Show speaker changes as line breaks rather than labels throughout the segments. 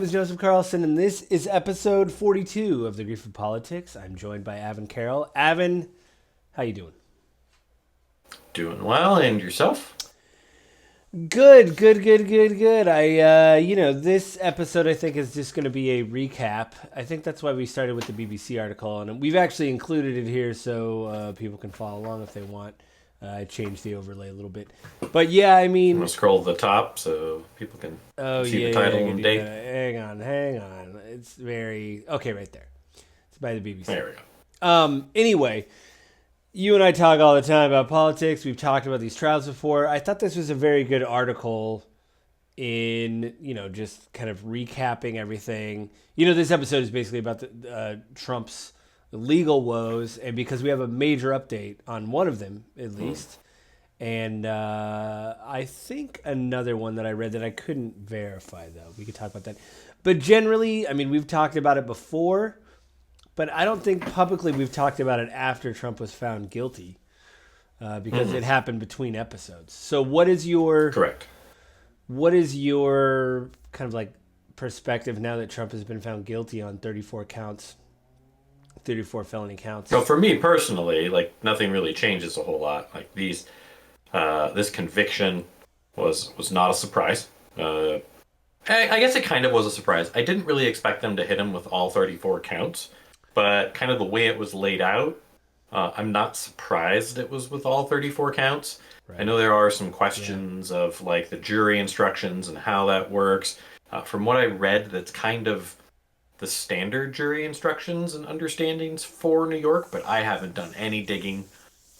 is Joseph Carlson, and this is episode 42 of The Grief of Politics. I'm joined by Avin Carroll. Avin, how you doing?
Doing well, and yourself?
Good. This episode I think is just going to be a recap. I think that's why we started with the BBC article, and we've actually included it here so people can follow along if they want. I changed the overlay a little bit, but yeah, I
I'm
mean,
gonna scroll to the top so people can
oh
see the
yeah,
title
I can
and
do
date.
that. Hang on. It's very okay right there. It's by the BBC.
There we go.
Anyway, you and I talk all the time about politics. We've talked about these trials before. I thought this was a very good article in, just kind of recapping everything. This episode is basically about Trump's legal woes, and because we have a major update on one of them, at least. And I think another one that I read that I couldn't verify, though. We could talk about that. But generally, I mean, we've talked about it before, but I don't think publicly we've talked about it after Trump was found guilty because it happened between episodes. So
Correct.
what is your kind of like perspective now that Trump has been found guilty on 34 counts, 34 felony counts?
So for me personally, like nothing really changes a whole lot. Like this conviction was not a surprise. I guess it kind of was a surprise. I didn't really expect them to hit him with all 34 counts, but kind of the way it was laid out, I'm not surprised it was with all 34 counts. I
Right.
know there are some questions of like the jury instructions and how that works. From what I read, that's kind of the standard jury instructions and understandings for New York, but I haven't done any digging.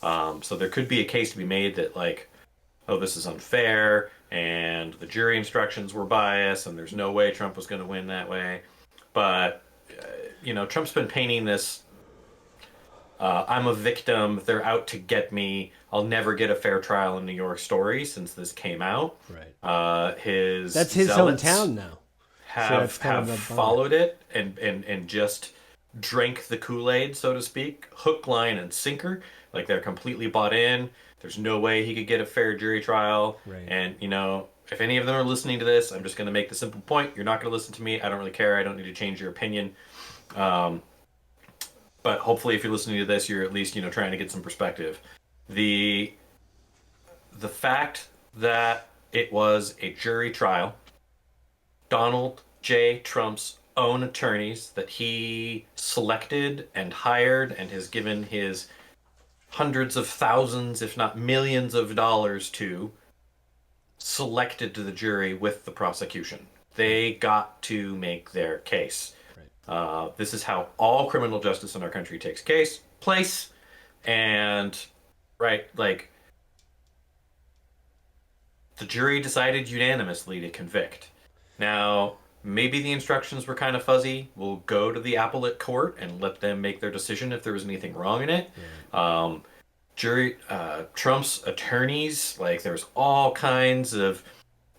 So there could be a case to be made that like, oh, this is unfair, and the jury instructions were biased, and there's no way Trump was going to win that way. But Trump's been painting this. I'm a victim. They're out to get me. I'll never get a fair trial in New York story since this came out.
Right.
His
That's his
zealots
hometown now. So that's
have
kind of
have
a bummer.
followed it and just drank the Kool-Aid, so to speak, hook, line, and sinker. Like they're completely bought in. There's no way he could get a fair jury trial.
Right.
And if any of them are listening to this, I'm just going to make the simple point: you're not going to listen to me. I don't really care. I don't need to change your opinion. Um, but hopefully, if you're listening to this, you're at least trying to get some perspective. The the fact that it was a jury trial, Donald J. Trump's own attorneys that he selected and hired and has given his hundreds of thousands, if not millions of dollars to, selected to the jury with the prosecution. They got to make their case.
Right.
This is how all criminal justice in our country takes place. And, right, like, the jury decided unanimously to convict. Now, maybe the instructions were kind of fuzzy. We'll go to the appellate court and let them make their decision if there was anything wrong in it. Trump's attorneys, like, there's all kinds of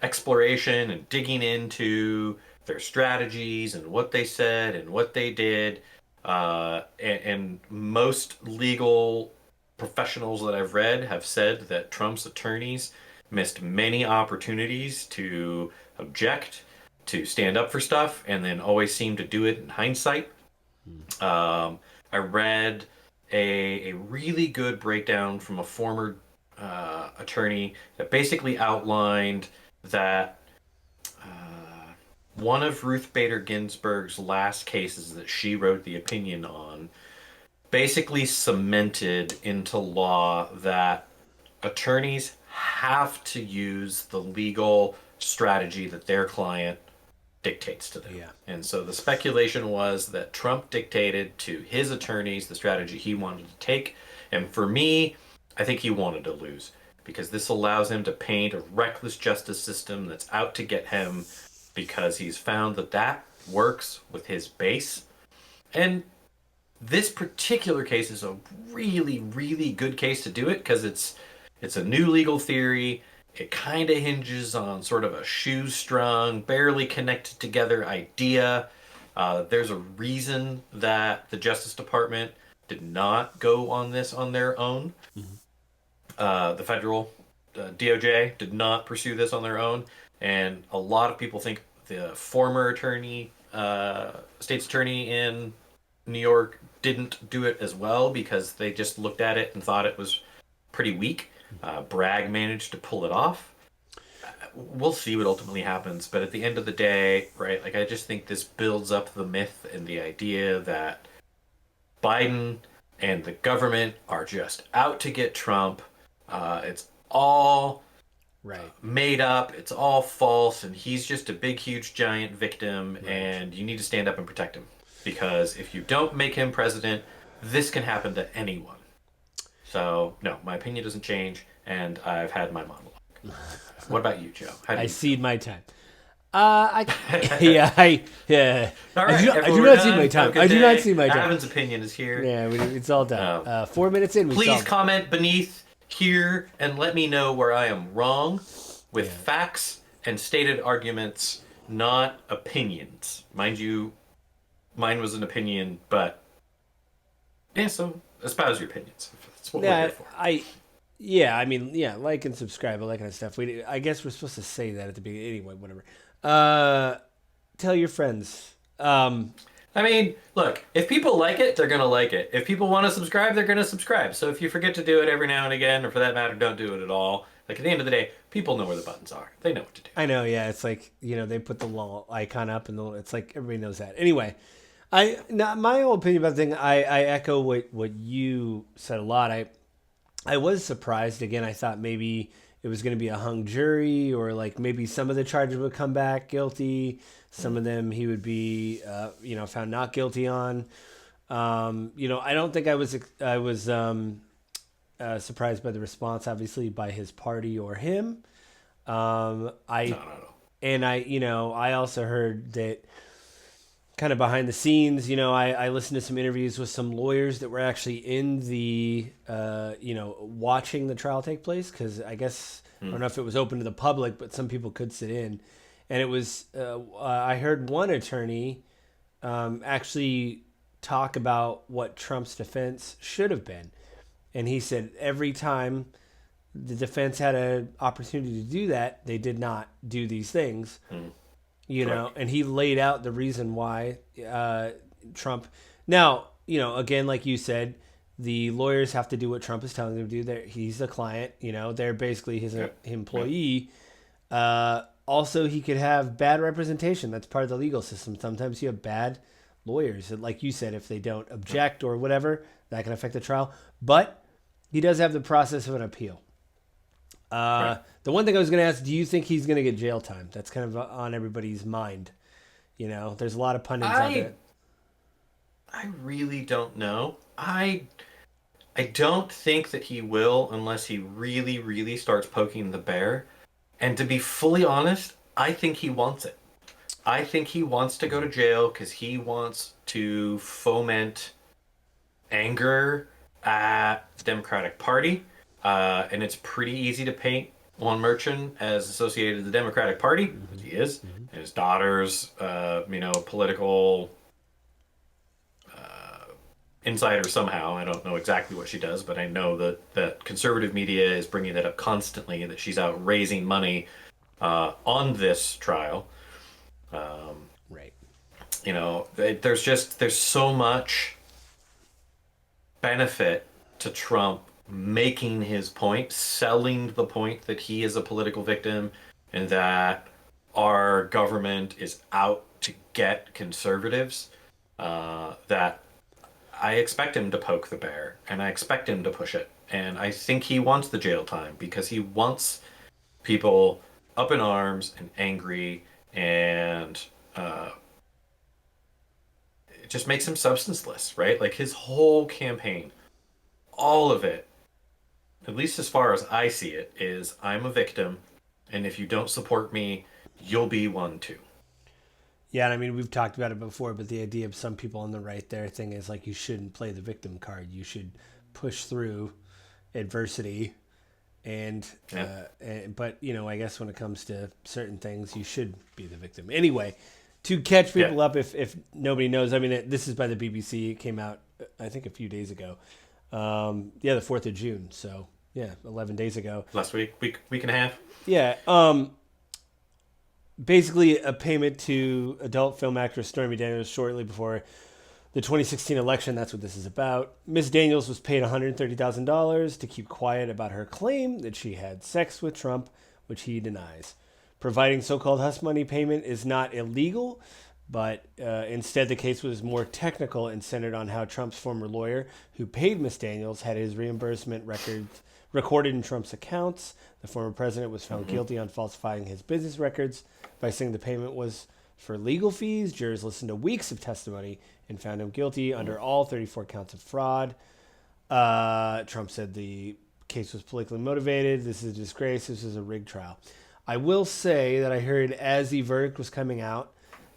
exploration and digging into their strategies and what they said and what they did. And most legal professionals that I've read have said that Trump's attorneys missed many opportunities to object, to stand up for stuff, and then always seem to do it in hindsight. I read a really good breakdown from a former attorney that basically outlined that one of Ruth Bader Ginsburg's last cases that she wrote the opinion on basically cemented into law that attorneys have to use the legal strategy that their client dictates to them.
Yeah.
And so the speculation was that Trump dictated to his attorneys the strategy he wanted to take. And for me, I think he wanted to lose because this allows him to paint a reckless justice system that's out to get him because he's found that that works with his base. And this particular case is a really, really good case to do it because it's a new legal theory. It kind of hinges on sort of a shoestrung, barely connected together idea. There's a reason that the Justice Department did not go on this on their own. The federal DOJ did not pursue this on their own. And a lot of people think the former state's attorney in New York didn't do it as well because they just looked at it and thought it was pretty weak. Bragg managed to pull it off. We'll see what ultimately happens, but at the end of the day, right? Like I just think this builds up the myth and the idea that Biden and the government are just out to get Trump. It's all
Right.
made up. It's all false, and he's just a big, huge, giant victim.
Right.
And you need to stand up and protect him because if you don't make him president, this can happen to anyone. So no, my opinion doesn't change, and I've had my monologue. What about you, Joe? How do
I
you
cede my time. Yeah.
All right,
I do not cede my time. I do not cede my time.
Avin's opinion is here.
Yeah, it's all done. 4 minutes in, we
Please
solved it.
comment beneath here and let me know where I am wrong with facts and stated arguments, not opinions. Mind you, mine was an opinion, but yeah, so espouse your opinions. That's what we're here for.
Like and subscribe, all that kind of stuff. I guess we're supposed to say that at the beginning. Anyway, whatever. Tell your friends.
I mean, look, if people like it, they're going to like it. If people want to subscribe, they're going to subscribe. So if you forget to do it every now and again, or for that matter, don't do it at all, like at the end of the day, people know where the buttons are. They know what to do.
I know, yeah. It's like, they put the little icon up and it's like everybody knows that. Anyway, my whole opinion about the thing, I echo what you said a lot. I was surprised. Again, I thought maybe it was going to be a hung jury, or like maybe some of the charges would come back guilty. Some of them he would be, found not guilty on. I don't think I was surprised by the response, obviously, by his party or him. No. I also heard that kind of behind the scenes, I listened to some interviews with some lawyers that were actually in the, watching the trial take place. Cause I guess, I don't know if it was open to the public, but some people could sit in. And it was, I heard one attorney actually talk about what Trump's defense should have been. And he said every time the defense had an opportunity to do that, they did not do these things. And he laid out the reason why Trump. Now, again, like you said, the lawyers have to do what Trump is telling them to do. He's the client. They're basically his employee. Also, he could have bad representation. That's part of the legal system. Sometimes you have bad lawyers. Like you said, if they don't object or whatever, that can affect the trial. But he does have the process of an appeal. The one thing I was going to ask, do you think he's going to get jail time? That's kind of on everybody's mind. There's a lot of pundits out there.
I really don't know. I don't think that he will unless he really, really starts poking the bear. And to be fully honest, I think he wants it. I think he wants to go to jail because he wants to foment anger at the Democratic Party. And it's pretty easy to paint Juan Merchan as associated with the Democratic Party, because he is. And his daughter's, political insider somehow. I don't know exactly what she does, but I know that conservative media is bringing that up constantly, that she's out raising money on this trial.
Right.
There's so much benefit to Trump making his point, selling the point that he is a political victim and that our government is out to get conservatives, that I expect him to poke the bear and I expect him to push it. And I think he wants the jail time because he wants people up in arms and angry, and it just makes him substanceless, right? Like his whole campaign, all of it, at least as far as I see it, is I'm a victim, and if you don't support me, you'll be one too.
Yeah, and I mean, we've talked about it before, but the idea of some people on the right, their thing is like you shouldn't play the victim card. You should push through adversity, but I guess when it comes to certain things, you should be the victim. Anyway, to catch people up, if nobody knows, I mean, this is by the BBC. It came out, I think, a few days ago. The 4th of June. So, 11 days ago.
Last week and a half.
Yeah. basically a payment to adult film actress Stormy Daniels shortly before the 2016 election. That's what this is about. Ms. Daniels was paid $130,000 to keep quiet about her claim that she had sex with Trump, which he denies. Providing so-called hush money payment is not illegal, but instead the case was more technical and centered on how Trump's former lawyer, who paid Ms. Daniels, had his reimbursement records recorded in Trump's accounts. The former president was found guilty on falsifying his business records by saying the payment was for legal fees. Jurors listened to weeks of testimony and found him guilty under all 34 counts of fraud. Trump said the case was politically motivated. This is a disgrace. This is a rigged trial. I will say that I heard as the verdict was coming out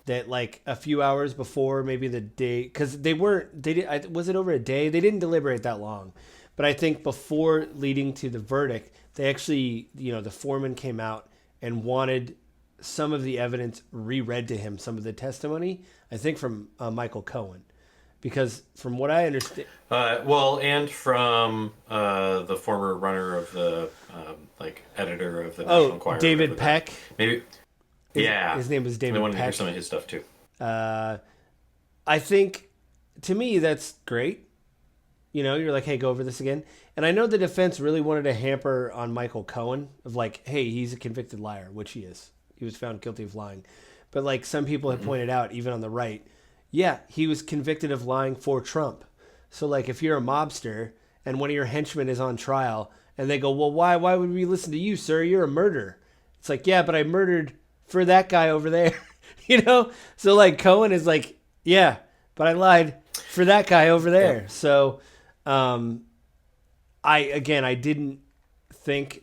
that like a few hours before maybe the day, because was it over a day? They didn't deliberate that long. But I think before leading to the verdict, they actually, the foreman came out and wanted some of the evidence reread to him, some of the testimony, I think from Michael Cohen. Because from what I understand...
and from the former runner of the, editor of the National Enquirer.
David Peck?
Maybe.
His name was David Peck.
I wanted to hear some of his stuff, too.
I think, to me, that's great. You're like, hey, go over this again. And I know the defense really wanted to hamper on Michael Cohen of like, hey, he's a convicted liar, which he is. He was found guilty of lying. But like some people have pointed out, even on the right, yeah, he was convicted of lying for Trump. So like if you're a mobster and one of your henchmen is on trial and they go, well, why would we listen to you, sir? You're a murderer. It's like, yeah, but I murdered for that guy over there. So like Cohen is like, yeah, but I lied for that guy over there. Yeah. So I didn't think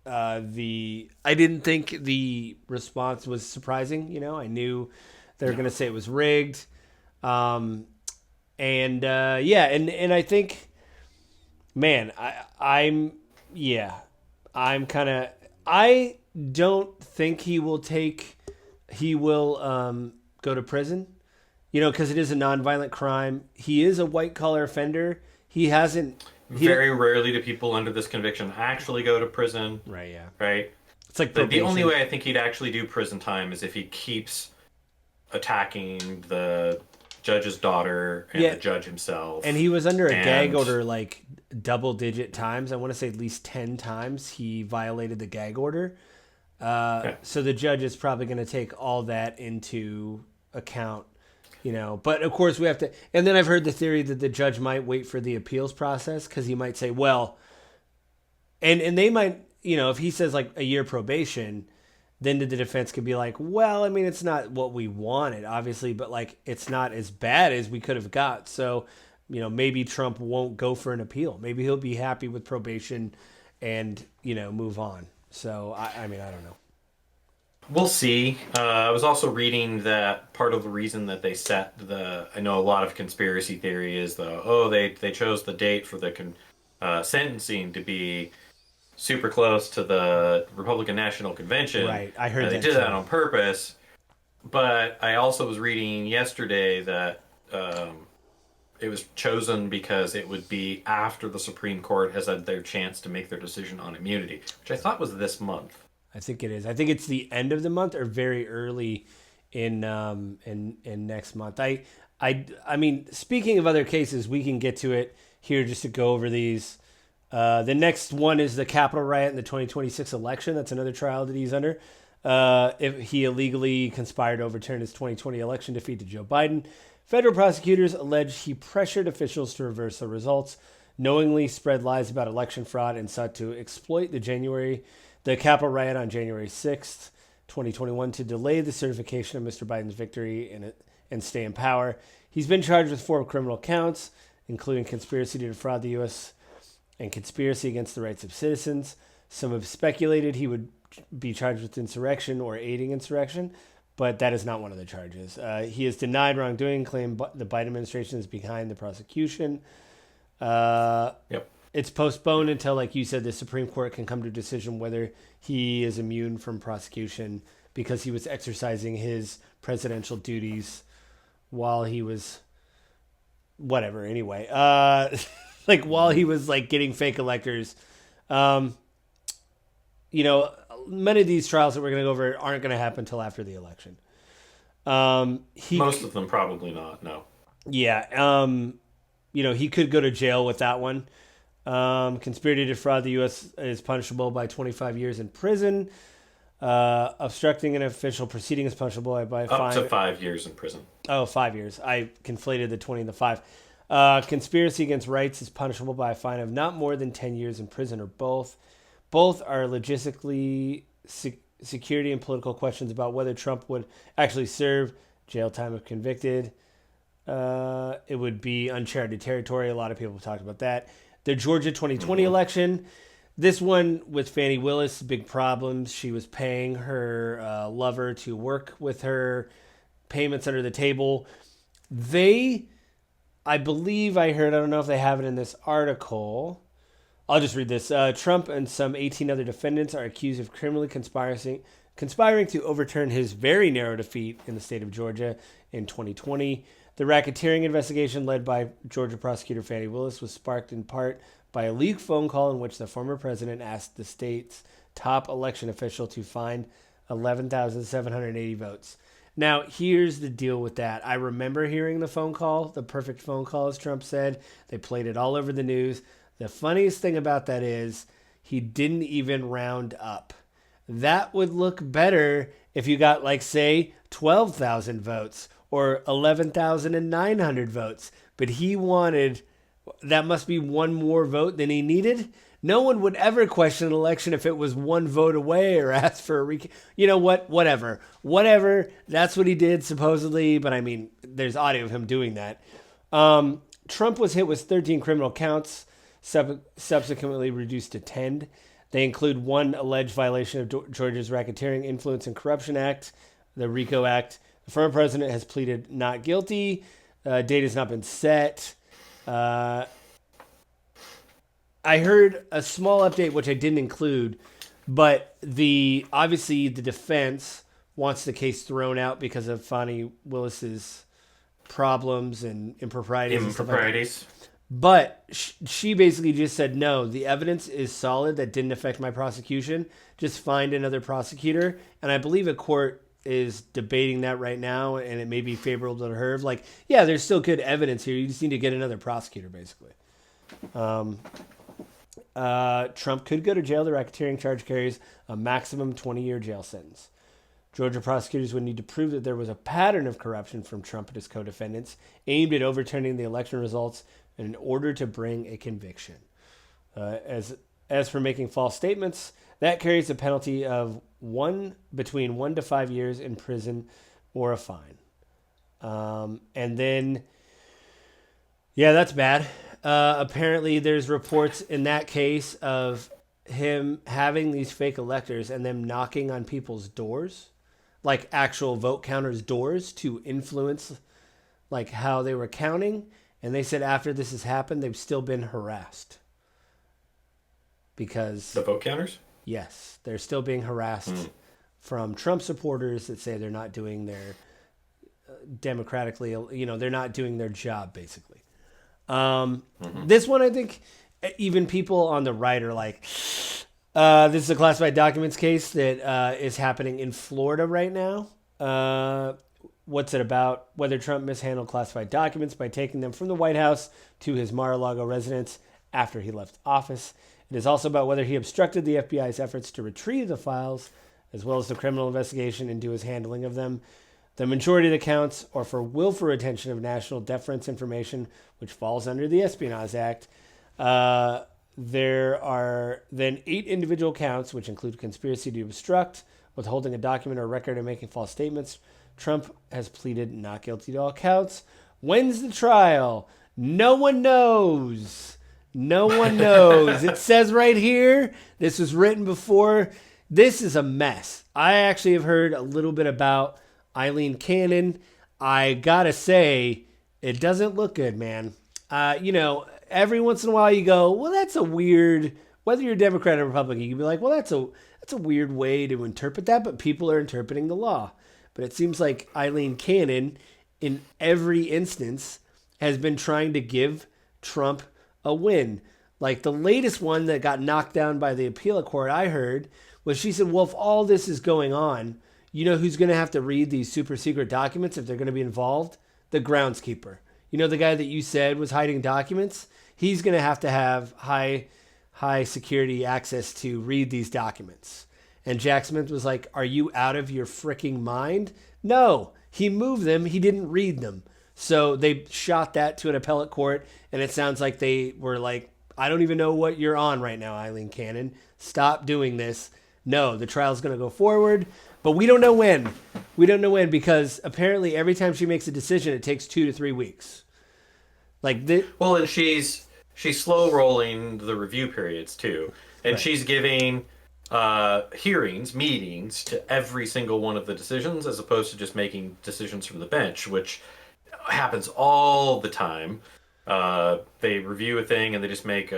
I didn't think the response was surprising. I knew they were going to say it was rigged. And I think, man, I don't think he will go to prison, because it is a nonviolent crime. He is a white collar offender. Very
rarely do people under this conviction actually go to prison.
Right, yeah.
Right?
It's like
the only way I think he'd actually do prison time is if he keeps attacking the judge's daughter and the judge himself.
And he was under a gag order like double-digit times. I want to say at least 10 times he violated the gag order. So the judge is probably going to take all that into account. But of course we have to, and then I've heard the theory that the judge might wait for the appeals process because he might say, well, and they might, if he says like a year probation, then the defense could be like, well, I mean, it's not what we wanted, obviously, but like, it's not as bad as we could have got. So, maybe Trump won't go for an appeal. Maybe he'll be happy with probation and, move on. So, I mean, I don't know.
We'll see. I was also reading that part of the reason that they set I know a lot of conspiracy theory is they chose the date for the sentencing to be super close to the Republican National Convention.
Right, I heard that.
They did that on purpose. But I also was reading yesterday that it was chosen because it would be after the Supreme Court has had their chance to make their decision on immunity, which I thought was this month.
I think it is. I think it's the end of the month or very early in next month. I mean, speaking of other cases, we can get to it here just to go over these. The next one is the Capitol riot in the 2026 election. That's another trial that he's under. If he illegally conspired to overturn his 2020 election defeat to Joe Biden. Federal prosecutors allege he pressured officials to reverse the results, knowingly spread lies about election fraud, and sought to exploit the Capitol riot on January 6th, 2021, to delay the certification of Mr. Biden's victory and stay in power. He's been charged with 4 criminal counts, including conspiracy to defraud the U.S. and conspiracy against the rights of citizens. Some have speculated he would be charged with insurrection or aiding insurrection, but that is not one of the charges. He has denied wrongdoing, claimed the Biden administration is behind the prosecution.
Yep.
It's postponed until, like you said, the Supreme Court can come to a decision whether he is immune from prosecution because he was exercising his presidential duties while he was whatever. Anyway, while he was like getting fake electors. many of these trials that we're going to go over aren't going to happen until after the election.
Most of them probably not. No.
Yeah. He could go to jail with that one. Conspiracy to defraud the U.S. is punishable by 25 years in prison. Obstructing an official proceeding is punishable by
Up
fine.
to 5 years in prison.
Oh, 5 years. I conflated the 20 and the 5. Conspiracy against rights is punishable by a fine of not more than 10 years in prison or both. Both are logistically security and political questions about whether Trump would actually serve jail time if convicted. It would be uncharted territory. A lot of people have talked about that. The Georgia 2020 election. This one with Fani Willis, big problems. She was paying her lover to work with her, payments under the table. I believe I heard, I don't know if they have it in this article. I'll just read this. Trump and some 18 other defendants are accused of criminally conspiring to overturn his very narrow defeat in the state of Georgia in 2020. The racketeering investigation led by Georgia prosecutor Fani Willis was sparked in part by a leaked phone call in which the former president asked the state's top election official to find 11,780 votes. Now, here's the deal with that. I remember hearing the phone call, the perfect phone call, as Trump said. They played it all over the news. The funniest thing about that is he didn't even round up. That would look better if you got, like, say, 12,000 votes or 11,900 votes. But he wanted, that must be one more vote than he needed. No one would ever question an election if it was one vote away or ask for a recount. You know what? Whatever. That's what he did, supposedly. But, I mean, there's audio of him doing that. Trump was hit with 13 criminal counts, subsequently reduced to 10. They include one alleged violation of Georgia's Racketeering, Influence, and Corruption Act, the RICO Act. The former president has pleaded not guilty. Date has not been set. I heard a small update, which I didn't include, but obviously the defense wants the case thrown out because of Fani Willis's problems and improprieties.
Improprieties.
But she basically just said, no, the evidence is solid that didn't affect my prosecution. Just find another prosecutor. And I believe a court is debating that right now, and it may be favorable to her. Like, yeah, there's still good evidence here. You just need to get another prosecutor, basically. Trump could go to jail. The racketeering charge carries a maximum 20-year jail sentence. Georgia prosecutors would need to prove that there was a pattern of corruption from Trump and his co-defendants aimed at overturning the election results in order to bring a conviction. As for making false statements, that carries a penalty of between 1 to 5 years in prison or a fine. And then, yeah, that's bad. Apparently, there's reports in that case of him having these fake electors and them knocking on people's doors, like actual vote counters' doors, to influence like how they were counting. And they said after this has happened, they've still been harassed. Because
the vote counters?
Yes, they're still being harassed from Trump supporters that say they're not doing their democratically, they're not doing their job, basically. This one, I think even people on the right are like, this is a classified documents case that is happening in Florida right now. What's it about? Whether Trump mishandled classified documents by taking them from the White House to his Mar-a-Lago residence after he left office. It is also about whether he obstructed the FBI's efforts to retrieve the files, as well as the criminal investigation into his handling of them. The majority of the counts are for willful retention of national defense information, which falls under the Espionage Act. There are then 8 individual counts, which include conspiracy to obstruct, withholding a document or record, and making false statements. Trump has pleaded not guilty to all counts. When's the trial? No one knows. No one knows. It says right here, this was written before. This is a mess. I actually have heard a little bit about Eileen Cannon. I gotta say, it doesn't look good, man. Every once in a while you go, well, that's a weird, whether you're Democrat or Republican, you can be like, well, that's a weird way to interpret that, but people are interpreting the law. But it seems like Eileen Cannon, in every instance, has been trying to give Trump a win. Like the latest one that got knocked down by the appellate court, I heard, was she said, well, if all this is going on, you know who's going to have to read these super secret documents if they're going to be involved? The groundskeeper. You know, the guy that you said was hiding documents? He's going to have high security access to read these documents. And Jack Smith was like, are you out of your freaking mind? No, he moved them. He didn't read them. So they shot that to an appellate court, and it sounds like they were like, I don't even know what you're on right now, Eileen Cannon. Stop doing this. No, the trial's going to go forward, but we don't know when. We don't know when because apparently every time she makes a decision, it takes 2 to 3 weeks.
Well, and she's slow rolling the review periods too, and
Right.
she's giving meetings to every single one of the decisions, as opposed to just making decisions from the bench, which happens all the time. They review a thing and they just make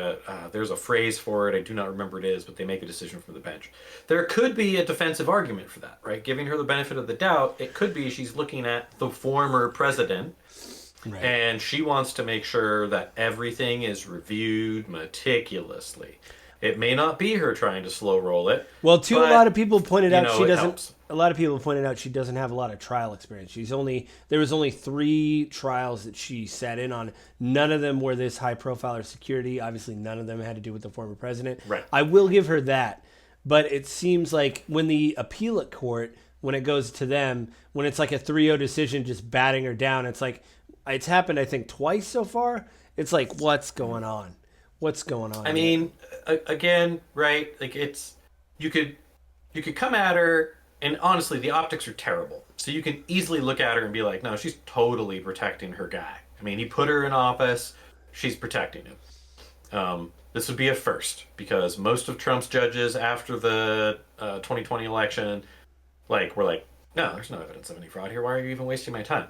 there's a phrase for it. I do not remember what it is, but they make a decision from the bench. There could be a defensive argument for that, right? Giving her the benefit of the doubt, it could be she's looking at the former president. Right. And she wants to make sure that everything is reviewed meticulously. It may not be her trying to slow roll it.
Well, a lot of people pointed out she doesn't.
Helps.
A lot of people pointed out she doesn't have a lot of trial experience. There was only 3 trials that she sat in on. None of them were this high profile or security. Obviously, none of them had to do with the former president.
Right.
I will give her that, but it seems like when the appellate court, when it goes to them, when it's like a 3-0 decision, just batting her down, it's like it's happened. I think twice so far. It's like what's going on? What's going on?
I mean, again, right? Like you could come at her. And honestly, the optics are terrible. So you can easily look at her and be like, no, she's totally protecting her guy. I mean, he put her in office. She's protecting him. This would be a first because most of Trump's judges after the 2020 election, were like, no, there's no evidence of any fraud here. Why are you even wasting my time?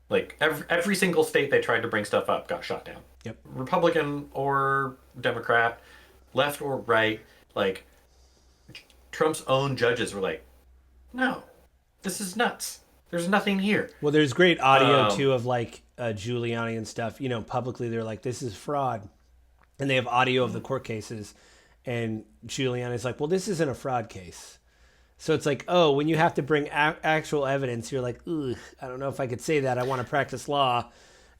Like every single state they tried to bring stuff up got shot down.
Yep.
Republican or Democrat, left or right, Trump's own judges were like, no, this is nuts. There's nothing here.
Well, there's great audio too of Giuliani and stuff. You know, publicly they're like, "This is fraud," and they have audio of the court cases. And Giuliani's like, "Well, this isn't a fraud case." So it's like, oh, when you have to bring actual evidence, you're like, ugh, I don't know if I could say that. I want to practice law,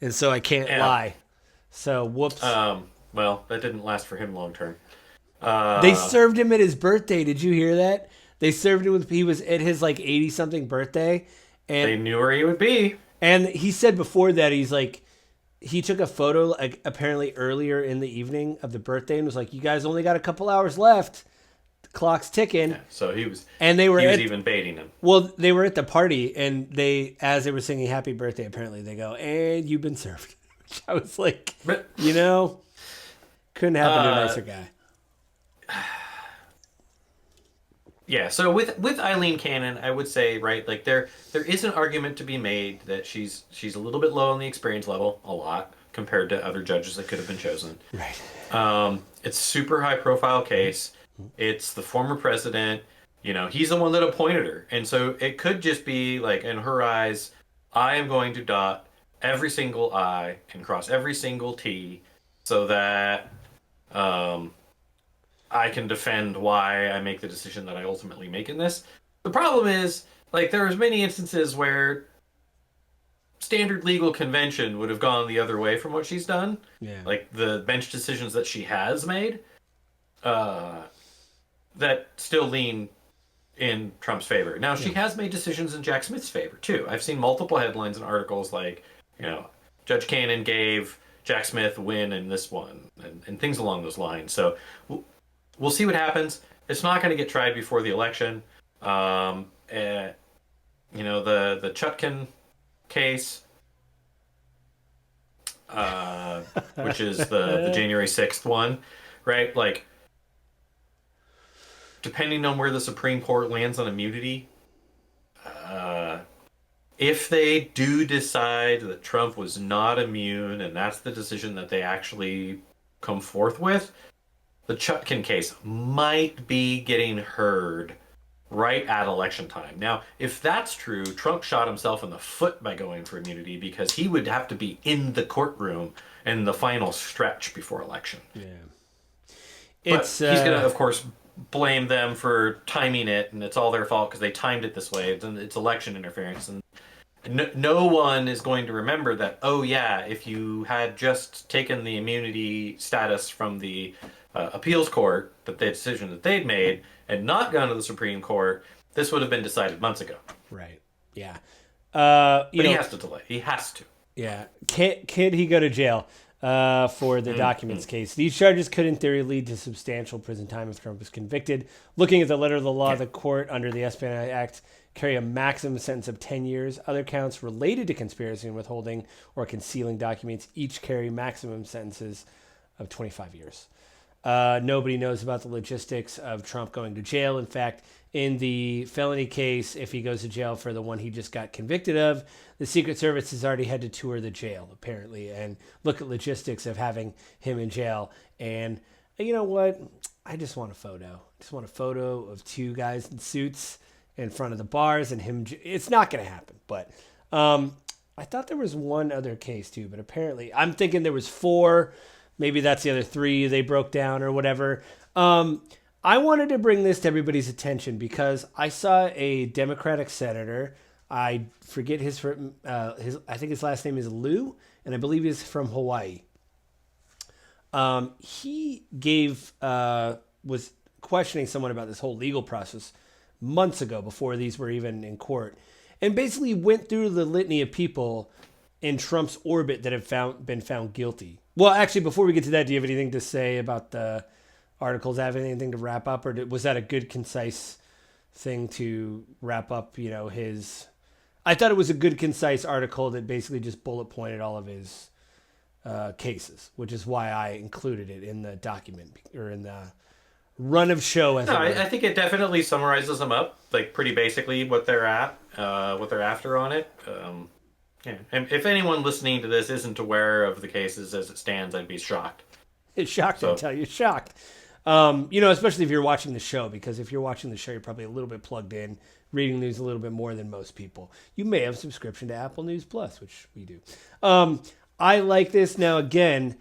and so I can't lie. So whoops.
Well, that didn't last for him long term.
They served him at his birthday. Did you hear that? They served him he was at his 80-something birthday. And
they knew where he would be. And
he said before that, he's like, he took a photo apparently earlier in the evening of the birthday and was like, you guys only got a couple hours left. The clock's ticking. Yeah,
so he was even baiting him.
Well, they were at the party and as they were singing happy birthday, apparently they go, and you've been served. Which I was like, couldn't happen to a nicer guy.
Yeah, so with Eileen Cannon, I would say, right, there is an argument to be made that she's a little bit low on the experience level, a lot, compared to other judges that could have been chosen.
Right.
It's super high profile case. It's the former president. He's the one that appointed her. And so it could just be in her eyes, I am going to dot every single I and cross every single T so that I can defend why I make the decision that I ultimately make in this. The problem is, there's many instances where standard legal convention would have gone the other way from what she's done.
Yeah.
The bench decisions that she has made, that still lean in Trump's favor. Now, she has made decisions in Jack Smith's favor, too. I've seen multiple headlines and articles Judge Cannon gave Jack Smith a win in this one, and things along those lines. So we'll see what happens. It's not going to get tried before the election. The Chutkan case, which is the January 6th one, right? Depending on where the Supreme Court lands on immunity, if they do decide that Trump was not immune and that's the decision that they actually come forth with, the Chutkan case might be getting heard right at election time. Now, if that's true, Trump shot himself in the foot by going for immunity because he would have to be in the courtroom in the final stretch before election.
Yeah.
But
It's
he's going to, of course, blame them for timing it, and it's all their fault because they timed it this way. It's election interference, and no one is going to remember that. Oh yeah, if you had just taken the immunity status from the appeals court, that the decision that they'd made, and not gone to the Supreme Court, this would have been decided months ago.
right. Yeah.
But he has to delay. He has to.
Yeah. Can't he go to jail for the documents case? These charges could, in theory, lead to substantial prison time if Trump is convicted. Looking at the letter of the law, the court, under the Espionage Act, carry a maximum sentence of 10 years. Other counts related to conspiracy and withholding or concealing documents each carry maximum sentences of 25 years. Nobody knows about the logistics of Trump going to jail. In fact, in the felony case, if he goes to jail for the one he just got convicted of, the Secret Service has already had to tour the jail, apparently, and look at logistics of having him in jail. And you know what? I just want a photo. I just want a photo of two guys in suits in front of the bars and him. It's not going to happen. But I thought there was one other case, too. But apparently, I'm thinking there was 4. Maybe that's the other 3 they broke down or whatever. I wanted to bring this to everybody's attention because I saw a Democratic senator. I forget his I think his last name is Liu, and I believe he's from Hawaii. He was questioning someone about this whole legal process months ago before these were even in court, and basically went through the litany of people in Trump's orbit that have been found guilty. Well, actually, before we get to that, do you have anything to say about the articles? Have anything to wrap up, or was that a good, concise thing to wrap up? I thought it was a good, concise article that basically just bullet pointed all of his cases, which is why I included it in the document or in the run of show.
I think it definitely summarizes them up, like pretty basically what they're after on it. Yeah. And if anyone listening to this isn't aware of the cases as it stands, I'd be shocked.
It's shocked, I tell you, shocked. Especially if you're watching the show, because if you're watching the show, you're probably a little bit plugged in, reading news a little bit more than most people. You may have a subscription to Apple News Plus, which we do. I like this. Now, again,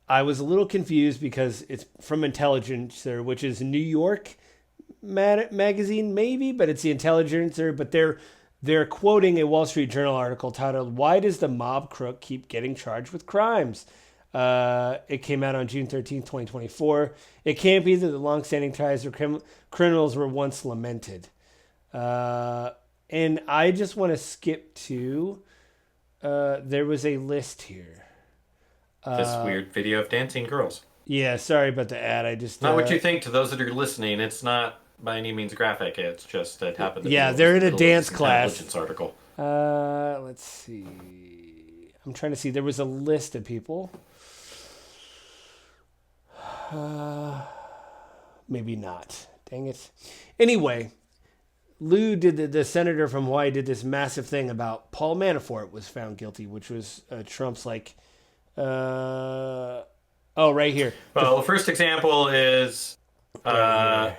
I was a little confused because it's from Intelligencer, which is New York magazine, maybe, but it's the Intelligencer, but they're quoting a Wall Street Journal article titled, "Why Does the Mob Crook Keep Getting Charged with Crimes?" It came out on June 13th, 2024. It can't be that the longstanding ties of criminals were once lamented. And I just want to skip to, there was a list here.
This weird video of dancing girls.
Yeah, sorry about the ad.
Not what you think to those that are listening. It's not by any means graphic. It's just it happened.
Yeah, they're in a dance class.
Article.
Let's see. I'm trying to see. There was a list of people. Maybe not. Dang it. Anyway, Lou the senator from Hawaii did this massive thing about Paul Manafort was found guilty, which was Trump's right here.
Well, the first example is the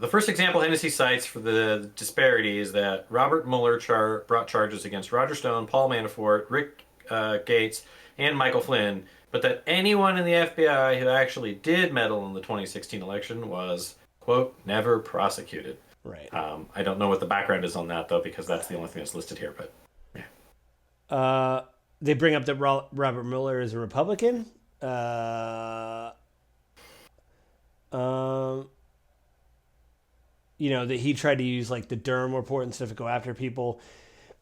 first example Hennessy cites for the disparity is that Robert Mueller brought charges against Roger Stone, Paul Manafort, Rick Gates, and Michael Flynn, but that anyone in the FBI who actually did meddle in the 2016 election was, quote, never prosecuted.
Right.
I don't know what the background is on that, though, because that's the only thing that's listed here, but yeah.
They bring up that Robert Mueller is a Republican. That he tried to use like the Durham report and stuff to go after people.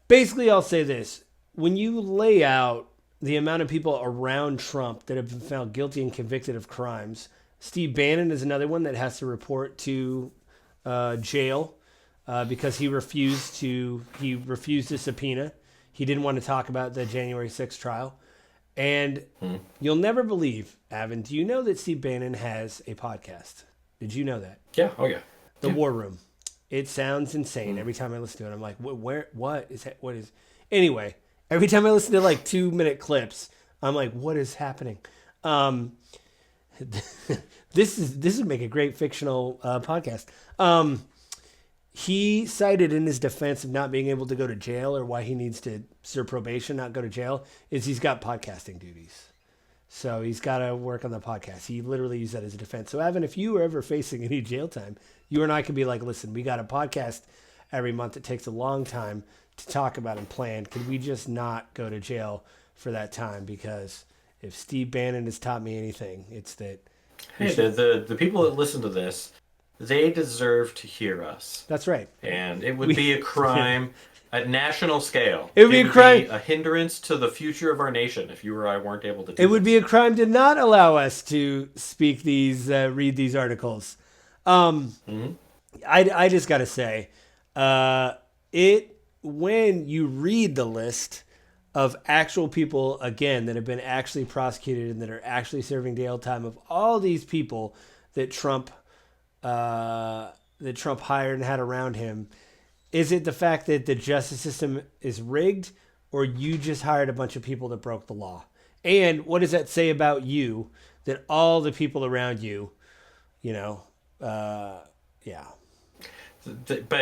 Basically, I'll say this. When you lay out the amount of people around Trump that have been found guilty and convicted of crimes, Steve Bannon is another one that has to report to jail because he refused to subpoena. He didn't want to talk about the January 6th trial. And you'll never believe, Avin, do you know that Steve Bannon has a podcast? Did you know that?
Yeah. Oh, yeah.
The War Room. It sounds insane. Every time I listen to it, I'm like, what is... Anyway, every time I listen to like 2-minute clips, I'm like, what is happening? This would make a great fictional podcast. He cited in his defense of not being able to go to jail, or why he needs to serve probation, not go to jail, is he's got podcasting duties. So he's got to work on the podcast. He literally used that as a defense. So, Evan, if you were ever facing any jail time, you and I could be like, listen, we got a podcast every month. It takes a long time to talk about and plan. Could we just not go to jail for that time? Because if Steve Bannon has taught me anything, it's that.
Hey, the people that listen to this, they deserve to hear us.
That's right.
And it would be a crime at national scale.
It would be a crime.
A hindrance to the future of our nation if you or I weren't able to do
It would be a crime to not allow us to speak these, read these articles. I just got to say, when you read the list of actual people, again, that have been actually prosecuted and that are actually serving jail time, of all these people that Trump hired and had around him, is it the fact that the justice system is rigged, or you just hired a bunch of people that broke the law? And what does that say about you, that all the people around you, yeah.
But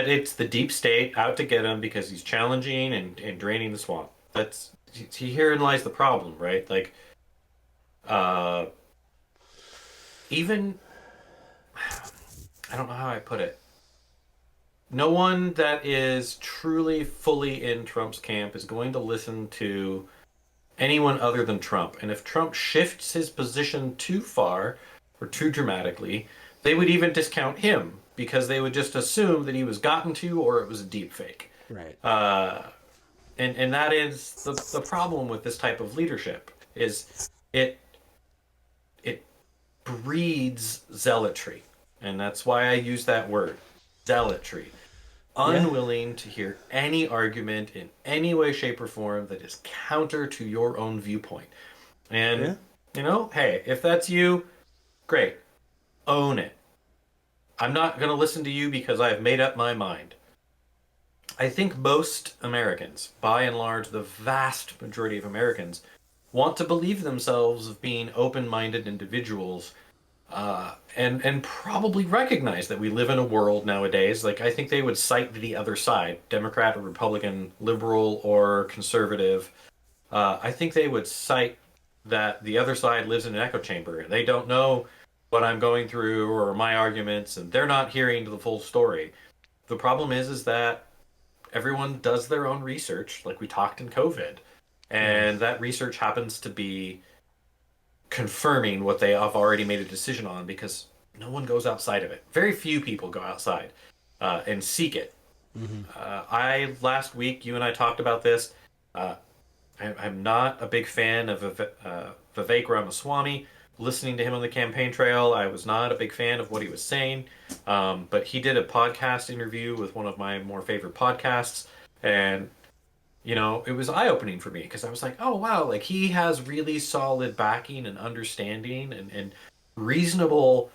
it's the deep state out to get him because he's challenging and draining the swamp. Herein lies the problem, right? Like, even, I don't know how I put it. No one that is truly fully in Trump's camp is going to listen to anyone other than Trump. And if Trump shifts his position too far or too dramatically, they would even discount him because they would just assume that he was gotten to or it was a deep fake.
Right.
And that is the problem with this type of leadership, is it breeds zealotry. And that's why I use that word, zealotry. Unwilling to hear any argument in any way, shape, or form that is counter to your own viewpoint. And, hey, if that's you, great. Own it. I'm not going to listen to you because I have made up my mind. I think most Americans, by and large, the vast majority of Americans, want to believe themselves of being open-minded individuals, and probably recognize that we live in a world nowadays. Like, I think they would cite the other side, Democrat or Republican, liberal or conservative. I think they would cite that the other side lives in an echo chamber. They don't know what I'm going through or my arguments, and they're not hearing the full story. The problem is that everyone does their own research, like we talked in COVID, and that research happens to be confirming what they have already made a decision on, because no one goes outside of it. Very few people go outside and seek it. Mm-hmm. Last week, you and I talked about this. I'm not a big fan of Vivek Ramaswamy. Listening to him on the campaign trail, I was not a big fan of what he was saying. But he did a podcast interview with one of my more favorite podcasts, and it was eye-opening for me, because I was like, oh wow, like he has really solid backing and understanding and reasonable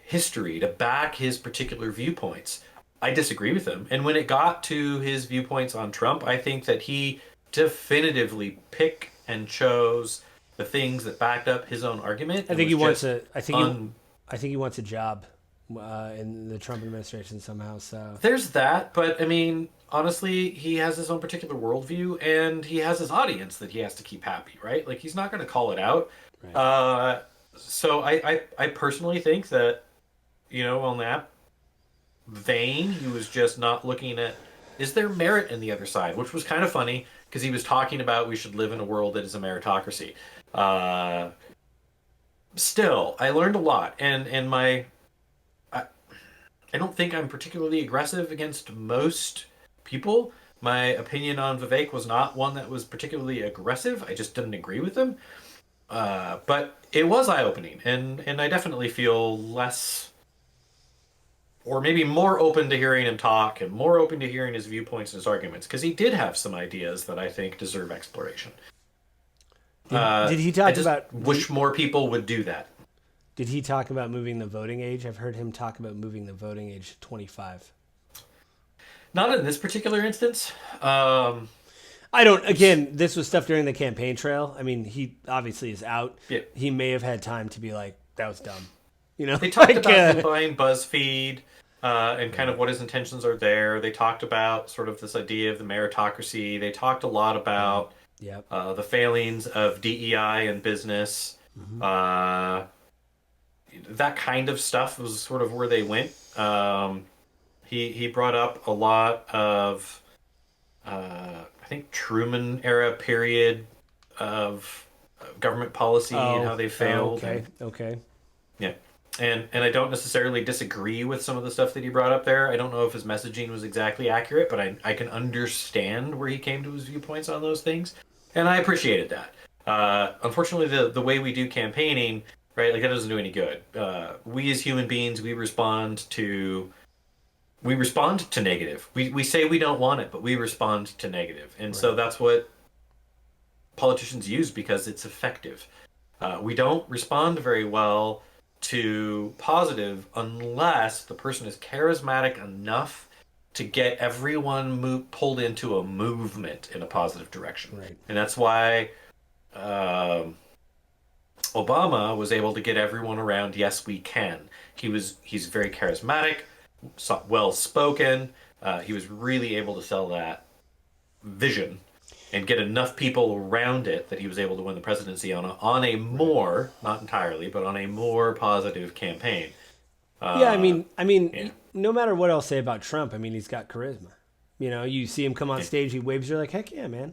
history to back his particular viewpoints. I disagree with him. And when it got to his viewpoints on Trump, I think that he definitively picked and chose the things that backed up his own argument.
I think he wants a job in the Trump administration somehow. So
there's that, but I mean, honestly, he has his own particular worldview, and he has his audience that he has to keep happy, right? Like, he's not going to call it out. Right. So I personally think that, on that vein, he was just not looking at, is there merit in the other side? Which was kind of funny, because he was talking about we should live in a world that is a meritocracy. Still, I learned a lot, and I don't think I'm particularly aggressive against most people. My opinion on Vivek was not one that was particularly aggressive. I just didn't agree with him. But it was eye-opening, and I definitely feel less, or maybe more open to hearing him talk, and more open to hearing his viewpoints and his arguments, because he did have some ideas that I think deserve exploration.
Did he talk about...
wish more people would do that.
Did he talk about moving the voting age? I've heard him talk about moving the voting age to 25.
Not in this particular instance.
This was stuff during the campaign trail. I mean, he obviously is out.
Yeah.
He may have had time to be like, that was dumb.
They talked about him buying BuzzFeed and kind of what his intentions are there. They talked about sort of this idea of the meritocracy. They talked a lot about
Yep.
The failings of DEI in business, uh, that kind of stuff was sort of where they went. He brought up a lot of I think Truman era period of government policy and
Oh,
how they
oh,
failed,
okay,
and
okay.
yeah. And I don't necessarily disagree with some of the stuff that he brought up there. I don't know if his messaging was exactly accurate, but I can understand where he came to his viewpoints on those things, and I appreciated that. Unfortunately, the way we do campaigning, right, like that doesn't do any good. We as human beings, we respond to negative. We say we don't want it, but we respond to negative, and so
Right.
that's what politicians use because it's effective. We don't respond very well to positive unless the person is charismatic enough to get everyone pulled into a movement in a positive direction.
Right.
And that's why um Obama was able to get everyone around. Yes, we can. He's very charismatic, well spoken. He was really able to sell that vision and get enough people around it that he was able to win the presidency on a
Right.
more, not entirely, but on a more positive campaign.
Yeah,
Uh, yeah,
no matter what I'll say about Trump, I mean, he's got charisma. You know, you see him come on
yeah,
stage, he waves, you're like, heck yeah, man.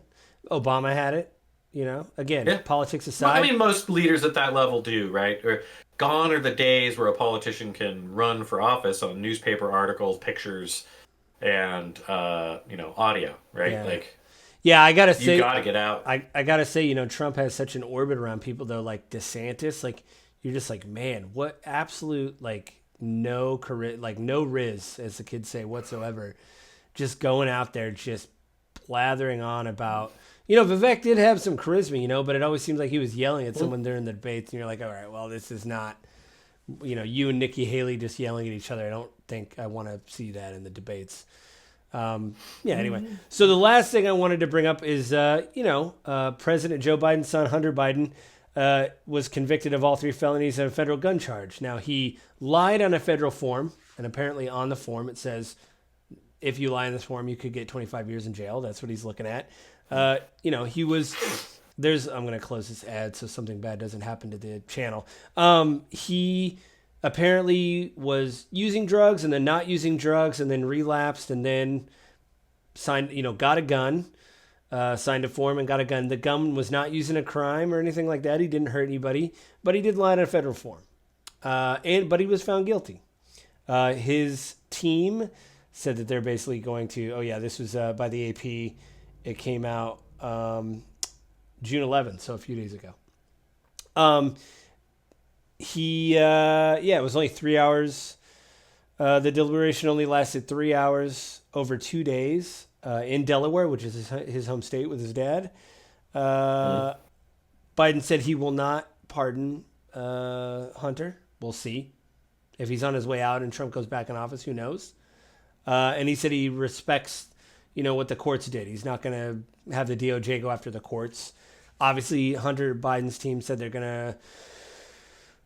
Obama had it. You know, again,
yeah.
politics
I
aside.
mean, most leaders at that level do, right? Or gone are the days where a politician can run for office on newspaper articles, pictures, and audio, right?
Yeah.
Like
Yeah,
you got to get out.
I gotta say, you know, Trump has such an orbit around people though, like DeSantis. Like, you're just like, man, what absolute like no like no riz, as the kids say, whatsoever. Just going out there, just blathering on about. You know, Vivek did have some charisma, you know, but it always seems like he was yelling at someone during the debates, and you're like, all right, well, this is not, you know, you and Nikki Haley just yelling at each other. I don't think I want to see that in the debates. Yeah, anyway. So the last thing I wanted to bring up is, President Joe Biden's son, Hunter Biden, was convicted of all three felonies and a federal gun charge. Now, he lied on a federal form, and apparently on the form it says, if you lie in this form, you could get 25 years in jail. That's what he's looking at. He was. I'm going to close this ad so something bad doesn't happen to the channel. He apparently was using drugs and then not using drugs and then relapsed and then got a gun, signed a form and got a gun. The gun was not used in a crime or anything like that. He didn't hurt anybody, but he did lie on a federal form. But he was found guilty. His team said that they're basically going to, oh yeah, this was by the AP. It came out June 11th, so a few days ago. It was only 3 hours. The deliberation only lasted 3 hours over 2 days in Delaware, which is his home state with his dad.
Mm.
Biden said he will not pardon Hunter. We'll see. If he's on his way out and Trump goes back in office, who knows? And he said he respects, what the courts did. He's not going to have the DOJ go after the courts. Obviously, Hunter Biden's team said they're going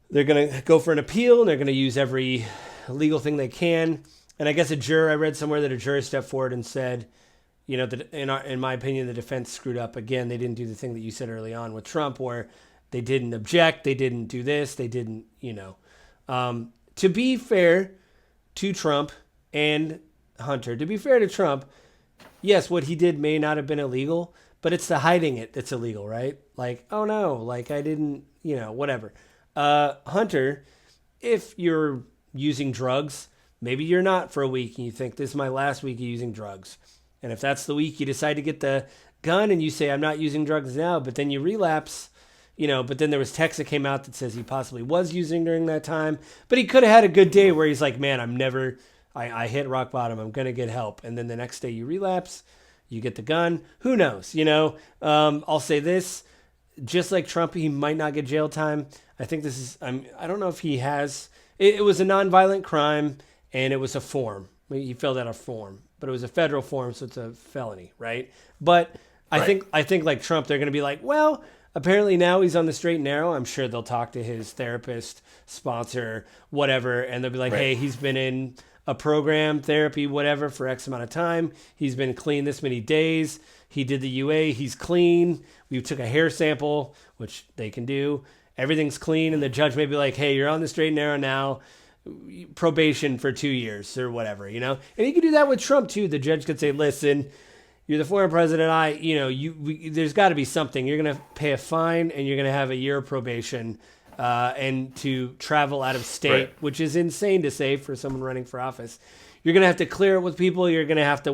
to go for an appeal and they're going to use every legal thing they can. And I guess I read somewhere that a juror stepped forward and said, that in my opinion, the defense screwed up again. They didn't do the thing that you said early on with Trump, where they didn't object, they didn't do this, they didn't, To be fair to Trump and Hunter, to be fair to Trump, yes, what he did may not have been illegal, but it's the hiding it that's illegal, right? Like, oh no, like I didn't, whatever. Hunter, if you're using drugs, maybe you're not for a week and you think this is my last week of using drugs. And if that's the week you decide to get the gun and you say, I'm not using drugs now, but then you relapse, but then there was text that came out that says he possibly was using during that time, but he could have had a good day where he's like, man, I hit rock bottom. I'm going to get help. And then the next day you relapse, you get the gun. Who knows? I'll say this, just like Trump, he might not get jail time. I think I don't know if he has, it was a nonviolent crime and it was a form. He filled out a form, but it was a federal form. So it's a felony, right? But
Right.
I think like Trump, they're going to be like, well, apparently now he's on the straight and narrow. I'm sure they'll talk to his therapist, sponsor, whatever. And they'll be like,
Right.
hey, he's been in a program, therapy, whatever, for X amount of time. He's been clean this many days. He did the UA. He's clean. We took a hair sample, which they can do. Everything's clean, and the judge may be like, hey, you're on the straight and narrow now. Probation for 2 years or whatever, you know? And you can do that with Trump, too. The judge could say, listen, you're the former president. There's got to be something. You're going to pay a fine, and you're going to have a year of probation and to travel out of state,
Right.
which is insane to say for someone running for office. You're going to have to clear it with people. You're going to have to,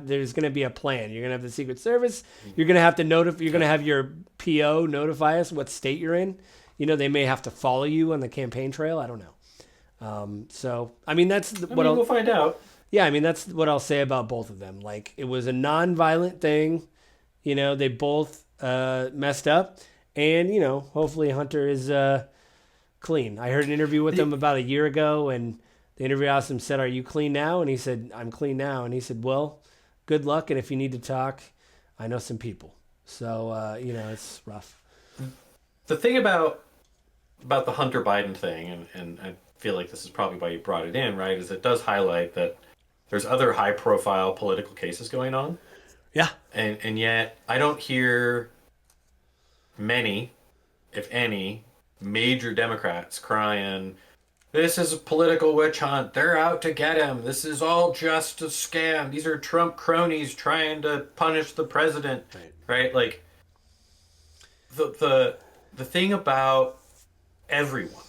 there's going to be a plan. You're going to have the Secret Service. You're going to have to you're going to have your PO notify us what state you're in. You know, they may have to follow you on the campaign trail. I don't know. We'll
find out.
Yeah, I mean, that's what I'll say about both of them. Like, it was a non-violent thing. You know, they both messed up. And, you know, hopefully Hunter is clean. I heard an interview with him about a year ago, and the interview asked him, said, are you clean now? And he said, I'm clean now. And he said, well, good luck. And if you need to talk, I know some people. So, it's rough.
The thing about the Hunter Biden thing, and I feel like this is probably why you brought it in, right, is it does highlight that there's other high-profile political cases going on.
Yeah.
And yet I don't hear many, if any, major Democrats crying, this is a political witch hunt. They're out to get him. This is all just a scam. These are Trump cronies trying to punish the president. Right? Like, the thing about everyone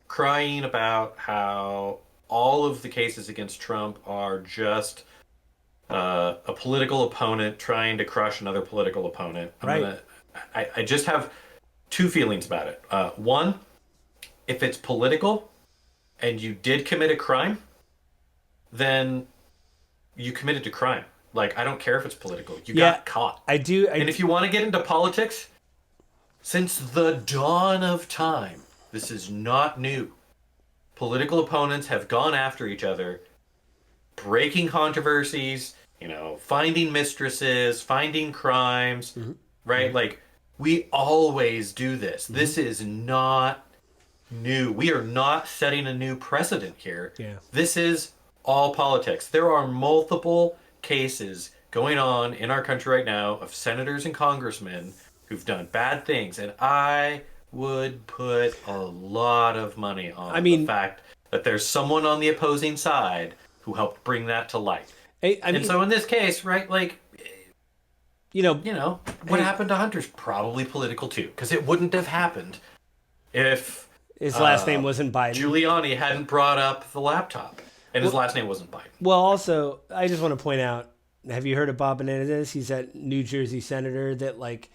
crying about how all of the cases against Trump are just a political opponent trying to crush another political opponent. I just have two feelings about it. One, if it's political and you did commit a crime, then you committed a crime. Like, I don't care if it's political. You got caught. And if you want to get into politics, since the dawn of time, this is not new. Political opponents have gone after each other, breaking controversies, finding mistresses, finding crimes, right? Mm-hmm. Like, we always do this. Mm-hmm. This is not new. We are not setting a new precedent here.
Yeah.
This is all politics. There are multiple cases going on in our country right now of senators and congressmen who've done bad things, and I would put a lot of money on the fact that there's someone on the opposing side who helped bring that to light. And so in this case, right, like, what happened to Hunter's probably political too, because it wouldn't have happened if
his last name wasn't Biden.
Giuliani hadn't brought up the laptop, and his last name wasn't Biden.
Well, also, I just want to point out, have you heard of Bob Menendez? He's that New Jersey senator that, like,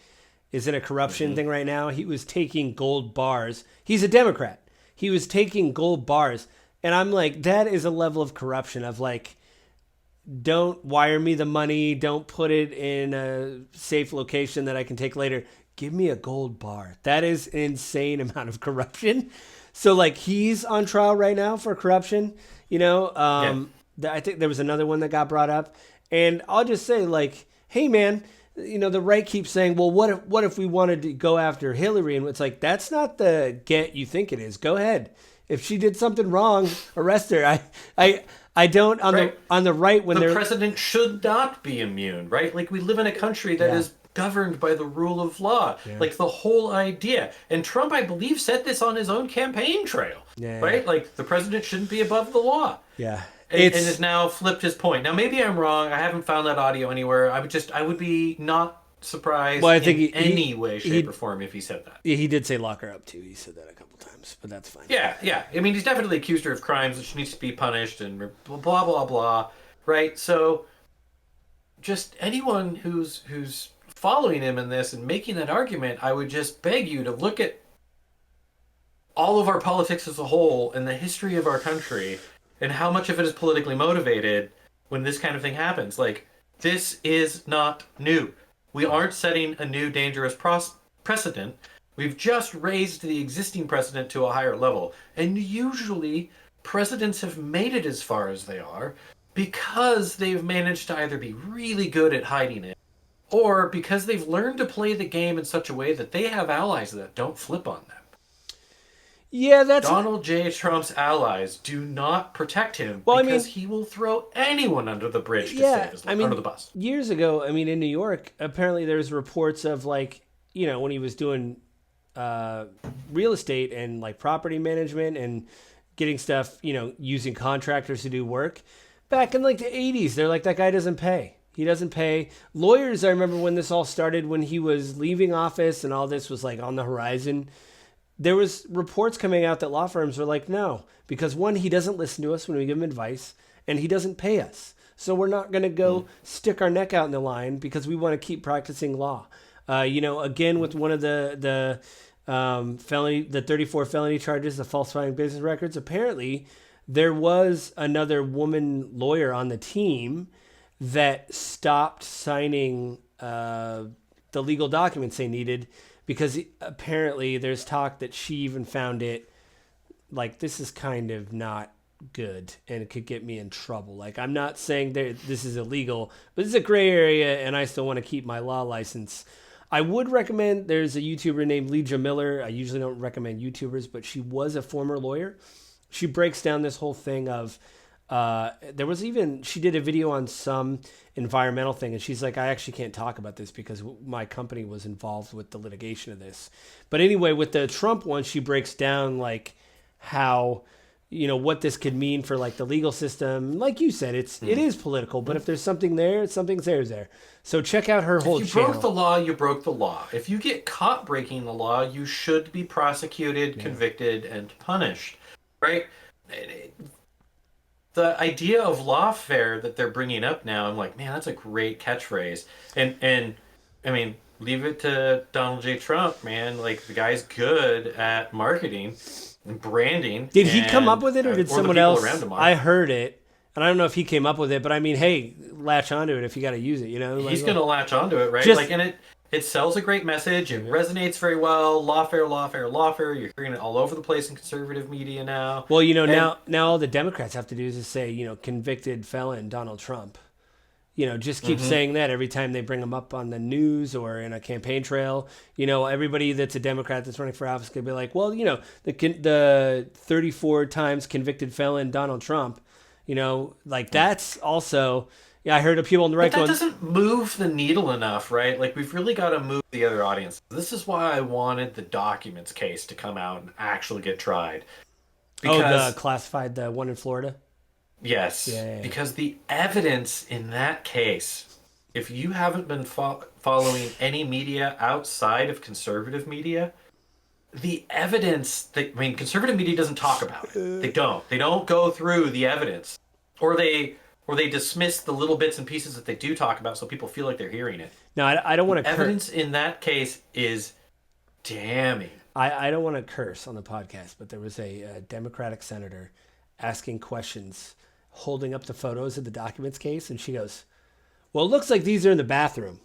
is in a corruption thing right now. He was taking gold bars. He's a Democrat. He was taking gold bars. And I'm like, that is a level of corruption of, like, don't wire me the money. Don't put it in a safe location that I can take later. Give me a gold bar. That is an insane amount of corruption. So, like, he's on trial right now for corruption. I think there was another one that got brought up. And I'll just say, like, hey, man, the right keeps saying, well, what if we wanted to go after Hillary? And it's like, that's not the get you think it is. Go ahead. If she did something wrong, arrest her. I don't on the right when
the president should not be immune, right? Like, we live in a country that is governed by the rule of law. Yeah. Like, the whole idea. And Trump, I believe, said this on his own campaign trail. Yeah. Right? Like, the president shouldn't be above the law.
Yeah.
And has now flipped his point. Now, maybe I'm wrong. I haven't found that audio anywhere. I would be not surprised in any way, shape, or form if he said that.
He did say lock her up, too. He said that a couple times, but that's fine.
Yeah. I mean, he's definitely accused her of crimes that she needs to be punished and blah, blah, blah, right? So, just anyone who's following him in this and making that argument, I would just beg you to look at all of our politics as a whole and the history of our country and how much of it is politically motivated when this kind of thing happens. Like, this is not new. We aren't setting a new dangerous precedent. We've just raised the existing precedent to a higher level. And usually, presidents have made it as far as they are because they've managed to either be really good at hiding it or because they've learned to play the game in such a way that they have allies that don't flip on them.
Yeah, that's
Donald J. Trump's allies do not protect him
well. I
because
mean,
he will throw anyone under the bridge to
yeah.
save his
I
life, under
mean,
the bus.
years ago, I mean, in New York, apparently there's reports of like, when he was doing uh, real estate and like property management and getting stuff, using contractors to do work. Back in like the 80s, they're like, that guy doesn't pay. He doesn't pay. Lawyers, I remember when this all started, when he was leaving office and all this was like on the horizon, there was reports coming out that law firms were like, no, because one, he doesn't listen to us when we give him advice, and he doesn't pay us. So we're not going to go stick our neck out in the line because we want to keep practicing law. Again with one of the felony, the 34 felony charges of falsifying business records. Apparently, there was another woman lawyer on the team that stopped signing the legal documents they needed because apparently there's talk that she even found it like this is kind of not good and it could get me in trouble. Like I'm not saying that this is illegal, but this is a gray area and I still want to keep my law license. I would recommend there's a YouTuber named Legia Miller. I usually don't recommend YouTubers, but she was a former lawyer. She breaks down this whole thing of she did a video on some environmental thing and she's like, I actually can't talk about this because my company was involved with the litigation of this. But anyway, with the Trump one, she breaks down like how, what this could mean for like the legal system. Like you said, it is political, but if there's something there, something's there. So check out her whole
If you
channel.
broke the law, you broke the law. If you get caught breaking the law, you should be prosecuted, convicted, and punished. Right? The idea of lawfare that they're bringing up now, I'm like, man, that's a great catchphrase. And I mean, leave it to Donald J. Trump, man. Like the guy's good at marketing and branding.
Did he come up with it or did
the
someone
people
else?
around him are.
I heard it, and I don't know if he came up with it, but I mean, hey, latch onto it if you got to use it.
He's gonna latch onto it, right?
Just-
and it sells a great message. It resonates very well. Lawfare, lawfare, lawfare. You're hearing it all over the place in conservative media now.
Well, now all the Democrats have to do is just say, convicted felon Donald Trump. Just keep saying that every time they bring him up on the news or in a campaign trail. Everybody that's a Democrat that's running for office could be like, well, the 34 times convicted felon Donald Trump, that's also. Yeah, I heard of people on the right
But that doesn't move the needle enough, right? Like, we've really got to move the other audience. This is why I wanted the documents case to come out and actually get tried.
The classified, the one in Florida?
Yes.
Yeah.
Because the evidence in that case, if you haven't been following any media outside of conservative media, the evidence conservative media doesn't talk about it. They don't. They don't go through the evidence. Or they dismiss the little bits and pieces that they do talk about so people feel like they're hearing it.
No, I don't want to
evidence in that case is damning.
I don't want to curse on the podcast, but there was a Democratic senator asking questions, holding up the photos of the documents case, and she goes, well, it looks like these are in the bathroom.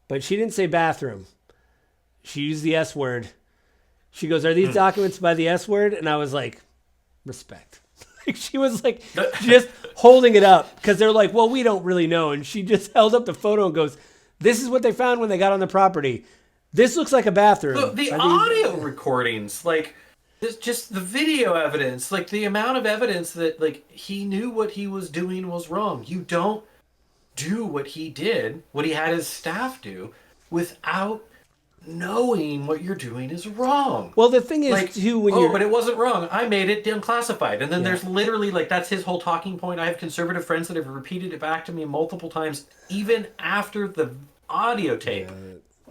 But she didn't say bathroom. She used the S word. She goes, are these documents by the S word? And I was like, respect. She was like just holding it up because they're like, well, we don't really know. And she just held up the photo and goes, this is what they found when they got on the property. This looks like a bathroom.
Look, the audio recordings, like just the video evidence, like the amount of evidence that like he knew what he was doing was wrong. You don't do what he did, what he had his staff do, without knowing what you're doing is wrong.
Well, the thing is, too,
but it wasn't wrong. I made it unclassified. And then there's literally, that's his whole talking point. I have conservative friends that have repeated it back to me multiple times, even after the audio tape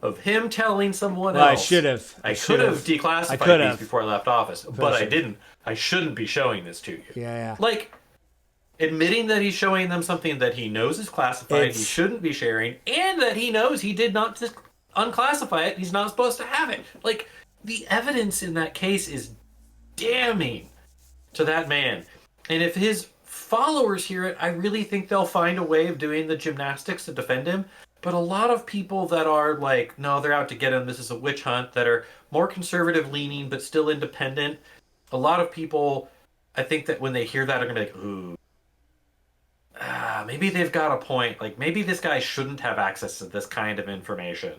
of him telling someone else.
I should have.
I could have declassified these before I left office, but I didn't. I shouldn't be showing this to you.
Yeah.
Admitting that he's showing them something that he knows is classified, he shouldn't be sharing, and that he knows he did not unclassify it, he's not supposed to have it. Like, the evidence in that case is damning to that man. And if his followers hear it, I really think they'll find a way of doing the gymnastics to defend him. But a lot of people that are like, no, they're out to get him, this is a witch hunt, that are more conservative leaning but still independent, a lot of people, I think that when they hear that are going to be like, ooh, maybe they've got a point. Like, maybe this guy shouldn't have access to this kind of information.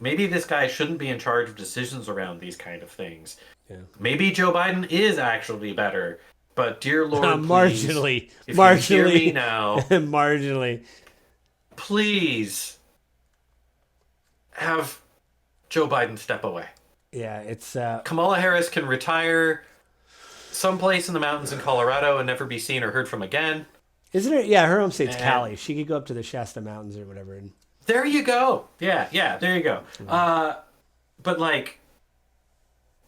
maybe this guy shouldn't be in charge of decisions around these kind of things.
Yeah.
Maybe Joe Biden is actually better. But dear Lord, please,
Marginally,
if you hear me
marginally,
now,
marginally.
please have Joe Biden step away.
Yeah, it's
Kamala Harris can retire someplace in the mountains in Colorado and never be seen or heard from again.
isn't it? Yeah, her home state's
And
Cali. She could go up to the Shasta Mountains or whatever. And
there you go. Yeah, there you go. But like,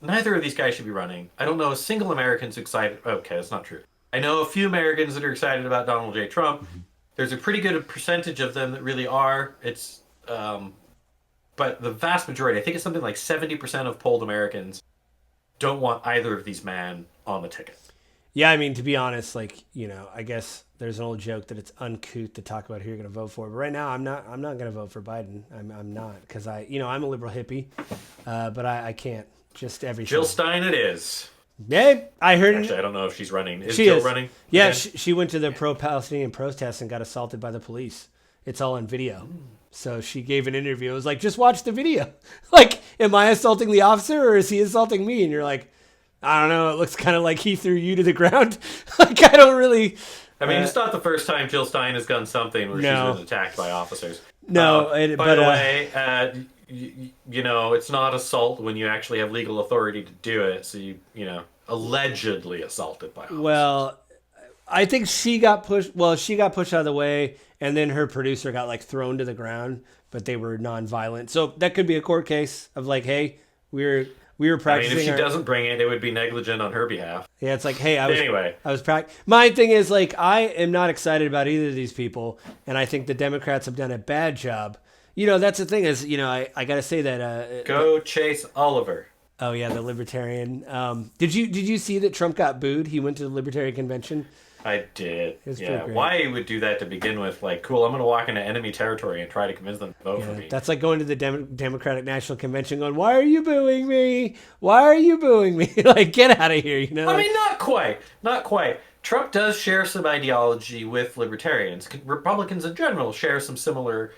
neither of these guys should be running. I don't know a single American's excited. Okay, that's not true. I know a few Americans that are excited about Donald J. Trump. There's a pretty good percentage of them that really are. But the vast majority, I think it's something like 70% of polled Americans don't want either of these men on the ticket.
yeah, I mean, to be honest, like, I guess there's an old joke that it's uncouth to talk about who you're going to vote for. But right now, I'm not going to vote for Biden. I'm not, because I'm a liberal hippie, but I can't. Just everything.
Jill Stein it is.
Yeah, I heard.
Actually, I don't know if she's running. Is
She
Jill
is
running?
Yeah,
again?
she went to the pro-Palestinian protests and got assaulted by the police. It's all on video. So she gave an interview. It was like, just watch the video. Like, am I assaulting the officer or is he assaulting me? And you're like, I don't know. It looks kind of like he threw you to the ground. Like, I don't really.
I mean, it's not the first time Jill Stein has done something where
No.
she's been attacked by officers.
No,
By the way, it's not assault when you actually have legal authority to do it. So allegedly assaulted by officers.
Well, I think she got pushed. Well, she got pushed out of the way, and then her producer got like thrown to the ground. But they were non-violent, so that could be a court case of like, hey, we were
I mean,
practicing.
if she doesn't bring it, it would be negligent on her behalf.
Yeah, it's like, hey,
Anyway.
I was My thing is like, I am not excited about either of these people, and I think the Democrats have done a bad job. That's the thing is, I got to say that.
Go Chase Oliver.
Oh yeah, the Libertarian. Did you see that Trump got booed? He went to the Libertarian convention.
I did.
was
Yeah.
pretty great.
Why he would do that to begin with? Like, cool, I'm going to walk into enemy territory and try to convince them to vote for me.
That's like going to the Democratic National Convention, going, "Why are you booing me? Why are you booing me? Like, get out of here!"
I mean, not quite. Not quite. Trump does share some ideology with libertarians. Republicans in general share some similar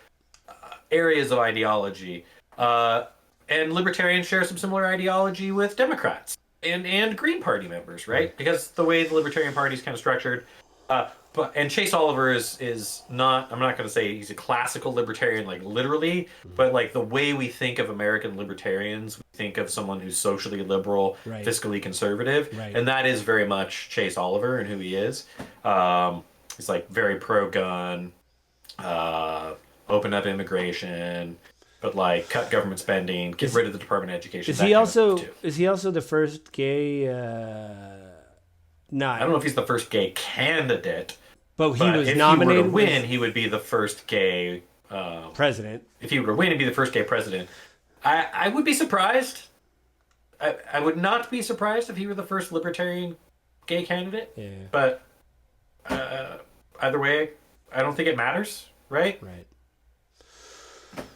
areas of ideology. And libertarians share some similar ideology with Democrats and Green Party members, right? Because the way the Libertarian Party is kind of structured. And Chase Oliver is not, I'm not going to say he's a classical libertarian, like literally, but like the way we think of American libertarians, we think of someone who's socially liberal,
Right.
fiscally conservative.
Right.
And that is very much Chase Oliver and who he is. He's like very pro-gun, open up immigration, but like cut government spending, get rid of the Department of Education.
Is
that
he
kind of
also
stuff, too.
is he also the first gay?
I don't know if he's the first gay candidate,
but he
but
was
if
nominated
he were to win,
with
he would be the first gay.
president.
If he were to win, he'd be the first gay president. I would be surprised. I would not be surprised if he were the first libertarian gay candidate.
Yeah.
But either way, I don't think it matters, right?
Right.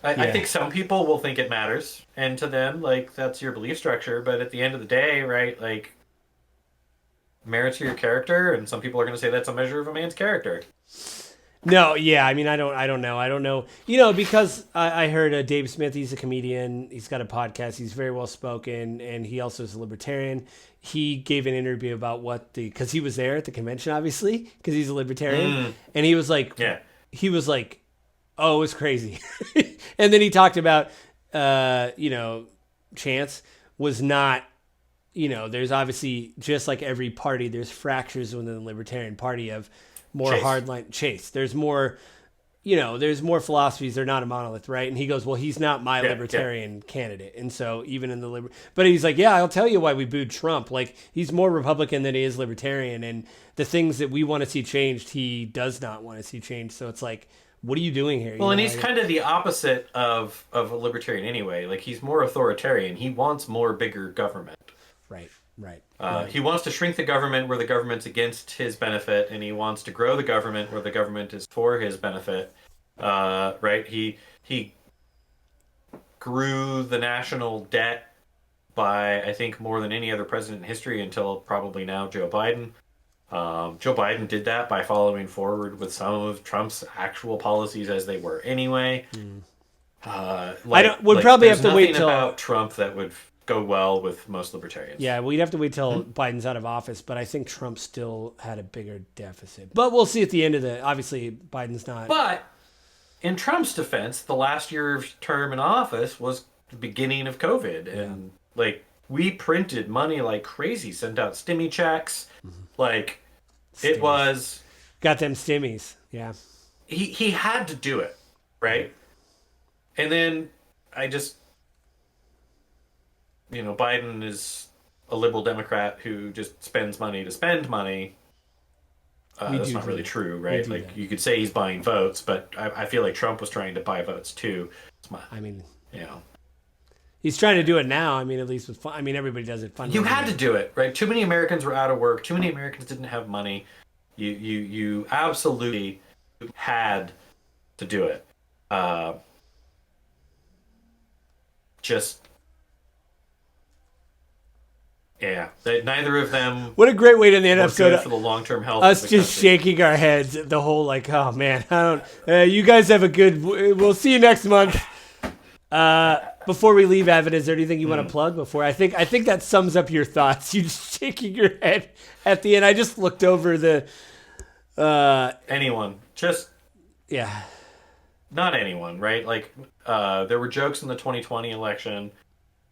I think some people will think it matters, and to them, like, that's your belief structure. But at the end of the day, right, like, merits your character, and some people are going to say that's a measure of a man's character.
No, yeah, I mean, I don't know. Because I heard Dave Smith. He's a comedian. He's got a podcast. He's very well spoken, and he also is a libertarian. He gave an interview about because he was there at the convention, obviously, because he's a libertarian, and he was like,
Yeah.
he was like, oh, it was crazy. And then he talked about, Chance was not, there's obviously, just like every party, there's fractures within the Libertarian Party of more
Chase.
hardline Chase. There's more, there's more philosophies. They're not a monolith, right? And he goes, well, he's not my libertarian candidate. And so even in the but he's like, yeah, I'll tell you why we booed Trump. Like, he's more Republican than he is libertarian. And the things that we want to see changed, he does not want to see changed. So it's like, what are you doing here?
Well, and he's kind of the opposite of a libertarian anyway. Like, he's more authoritarian. He wants more bigger government.
Right.
He wants to shrink the government where the government's against his benefit, and he wants to grow the government where the government is for his benefit. Right? He grew the national debt by, I think, more than any other president in history until probably now Joe Biden. Joe Biden did that by following forward with some of Trump's actual policies as they were anyway.
We'd probably have to wait
till about Trump that would go well with most libertarians.
Yeah, we'd have to wait till Biden's out of office, but I think Trump still had a bigger deficit. But we'll see at the end of obviously Biden's not.
But in Trump's defense, the last year of term in office was the beginning of COVID, and like we printed money like crazy, sent out stimmy checks, like it was
got them stimmies. Yeah,
he had to do it, right? And then I just, Biden is a liberal Democrat who just spends money to spend money. That's not really true, right? Like you could say he's buying votes, but I feel like Trump was trying to buy votes too.
He's trying to do it now. I mean, at least with fun. I mean, everybody does it.
You had to do it, right? Too many Americans were out of work. Too many Americans didn't have money. You absolutely had to do it. Neither of them.
What a great way to end the episode
for the long-term health.
Us just shaking our heads the whole like, oh man, I don't. You guys have a good. We'll see you next month. Before we leave, Avin, is there anything you want to plug? Before I think that sums up your thoughts. You just shaking your head at the end. I just looked over the.
Anyone, just not anyone, right? Like, there were jokes in the 2020 election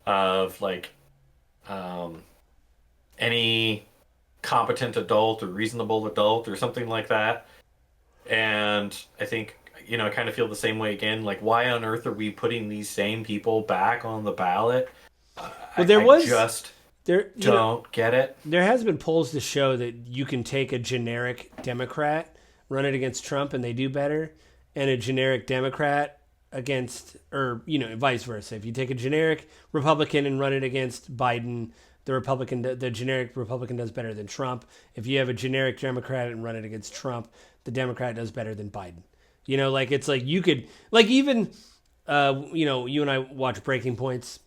of like, any competent adult or reasonable adult or something like that, and I think. I kind of feel the same way again. Like, why on earth are we putting these same people back on the ballot?
Well, don't
get it.
There has been polls to show that you can take a generic Democrat, run it against Trump, and they do better, and a generic Democrat against, or vice versa. If you take a generic Republican and run it against Biden, the generic Republican does better than Trump. If you have a generic Democrat and run it against Trump, the Democrat does better than Biden. It's like you could, like even, you and I watch Breaking Points.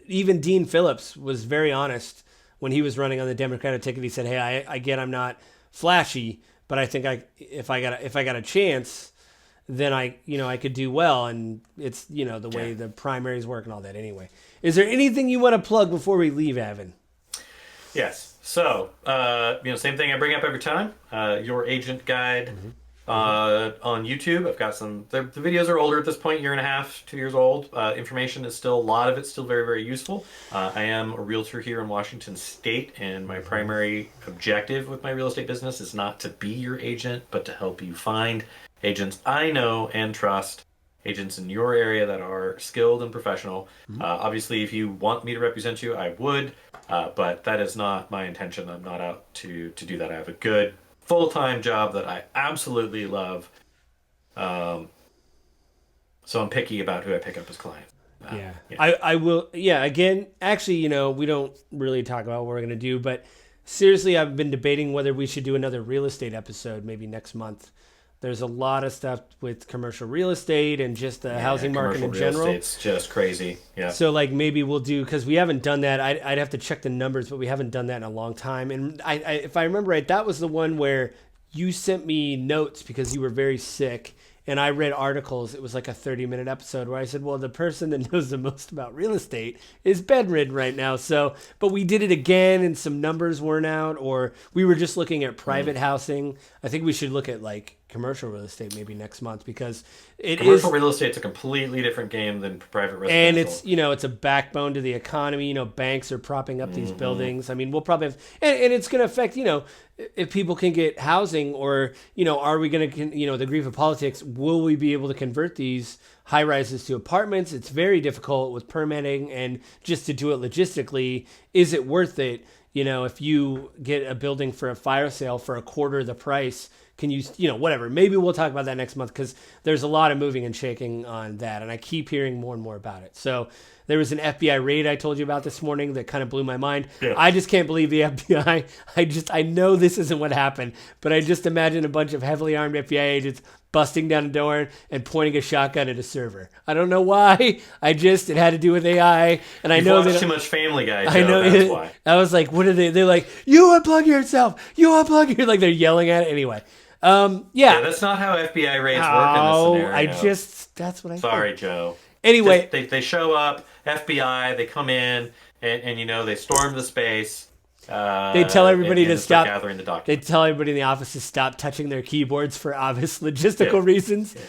Even Dean Phillips was very honest when he was running on the Democratic ticket. He said, "Hey, I get I'm not flashy, but I think if I got a chance, then I could do well." And it's the way the primaries work and all that. Anyway, is there anything you want to plug before we leave, Avin?
Yes. So same thing I bring up every time. Your Agent Guide. On YouTube, I've got the videos are older at this point, 1.5 years, 2 years old. Information is still, a lot of it's still very, very useful. I am a realtor here in Washington State, and my primary objective with my real estate business is not to be your agent, but to help you find agents I know and trust, agents in your area that are skilled and professional. Obviously, if you want me to represent you, I would, but that is not my intention. I'm not out to do that. I have a good full-time job that I absolutely love. So I'm picky about who I pick up as clients.
I will. Yeah. Again, actually, we don't really talk about what we're going to do, but seriously, I've been debating whether we should do another real estate episode maybe next month. There's a lot of stuff with commercial real estate and just the housing market in general.
It's just crazy. Yeah.
So maybe we'll do, because we haven't done that. I'd have to check the numbers, but we haven't done that in a long time. And I if I remember right, that was the one where you sent me notes because you were very sick. And I read articles. It was like a 30-minute episode where I said, well, the person that knows the most about real estate is bedridden right now. So, but we did it again and some numbers weren't out, or we were just looking at private housing. I think we should look at commercial real estate maybe next month, because
commercial real estate's a completely different game than private real estate.
And it's, it's a backbone to the economy. Banks are propping up these buildings. I mean, we'll probably have, and it's going to affect, if people can get housing, or, are we going to, the grief of politics, will we be able to convert these high rises to apartments? It's very difficult with permitting, and just to do it logistically, is it worth it? If you get a building for a fire sale for a quarter of the price, can you, whatever. Maybe we'll talk about that next month, because there's a lot of moving and shaking on that, and I keep hearing more and more about it. So there was an FBI raid I told you about this morning that kind of blew my mind. Yeah. I just can't believe the FBI. I know this isn't what happened, but I just imagine a bunch of heavily armed FBI agents busting down a door and pointing a shotgun at a server. I don't know why. It had to do with AI, and I know that
too much Family Guy. I know that's why.
I was like, what are they? They're like, you unplug yourself. You unplug your. Like they're yelling at it anyway.
Yeah, that's not how FBI raids work in this scenario.
That's what I
Sorry,
think.
Joe.
Anyway,
Just they show up, FBI, they come in, and they storm the space,
they tell everybody
and
to
then start
stop.
gathering the
They
documents.
tell everybody in the office to stop touching their keyboards for obvious
Yeah,
logistical reasons.
yeah.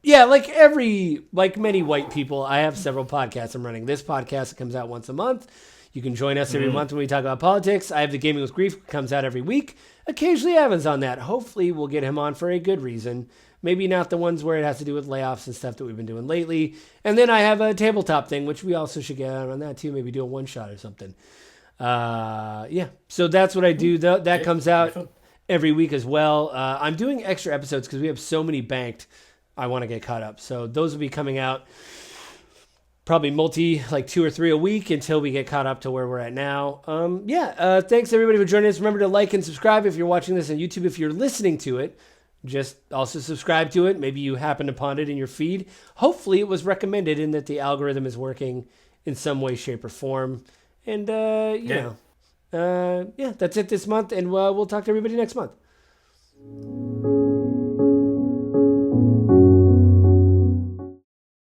Yeah, like many white people, I have several podcasts I'm running. This podcast that comes out once a month. You can join us every month when we talk about politics. I have the Gaming with Grief, comes out every week. Occasionally, Avin's on that. Hopefully, we'll get him on for a good reason. Maybe not the ones where it has to do with layoffs and stuff that we've been doing lately. And then I have a tabletop thing, which we also should get out on that too. Maybe do a one shot or something. Yeah. So that's what I do. That comes out every week as well. I'm doing extra episodes because we have so many banked. I want to get caught up. So those will be coming out probably like 2 or 3 a week until we get caught up to where we're at now. Thanks everybody for joining us. Remember to like and subscribe if you're watching this on YouTube. If you're listening to it, just also subscribe to it. Maybe you happened upon it in your feed. Hopefully it was recommended and that the algorithm is working in some way, shape, or form. And, that's it this month. And we'll talk to everybody next month.